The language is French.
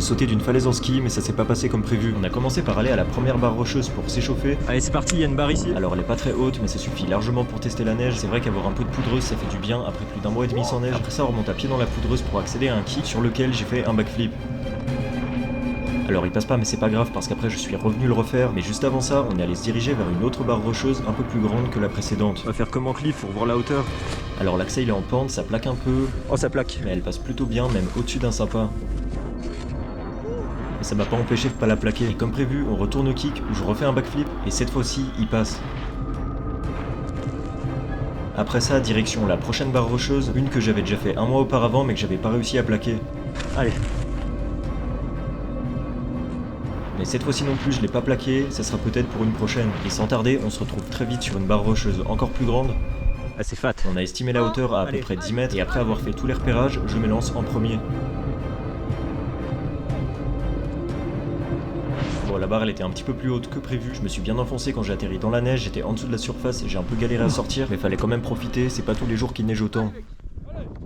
sauté d'une falaise en ski, mais ça s'est pas passé comme prévu. On a commencé par aller à la première barre rocheuse pour s'échauffer. Allez, c'est parti, il y a une barre ici. Alors elle est pas très haute, mais ça suffit largement pour tester la neige. C'est vrai qu'avoir un peu de poudreuse, ça fait du bien après plus d'un mois et demi sans neige. Après ça, on remonte à pied dans la poudreuse pour accéder à un kick sur lequel j'ai fait un backflip. Alors il passe pas, mais c'est pas grave parce qu'après je suis revenu le refaire, mais juste avant ça, on est allé se diriger vers une autre barre rocheuse un peu plus grande que la précédente. On va faire comme en cliff pour voir la hauteur. Alors l'accès il est en pente, ça plaque un peu, Oh, ça plaque. mais elle passe plutôt bien, même au-dessus d'un sympa. Mais ça m'a pas empêché de pas la plaquer. Et comme prévu, on retourne au kick où je refais un backflip, et cette fois-ci, il passe. Après ça, direction la prochaine barre rocheuse, une que j'avais déjà fait un mois auparavant mais que j'avais pas réussi à plaquer. Allez. Mais cette fois-ci non plus je l'ai pas plaqué, ça sera peut-être pour une prochaine. Et sans tarder, on se retrouve très vite sur une barre rocheuse encore plus grande. Ah, c'est fat. On a estimé la hauteur à peu près 10 mètres, et après avoir fait tous les repérages, je me lance en premier. Bon, la barre elle était un petit peu plus haute que prévu, je me suis bien enfoncé quand j'ai atterri dans la neige, j'étais en dessous de la surface et j'ai un peu galéré à sortir, mais fallait quand même profiter, c'est pas tous les jours qu'il neige autant.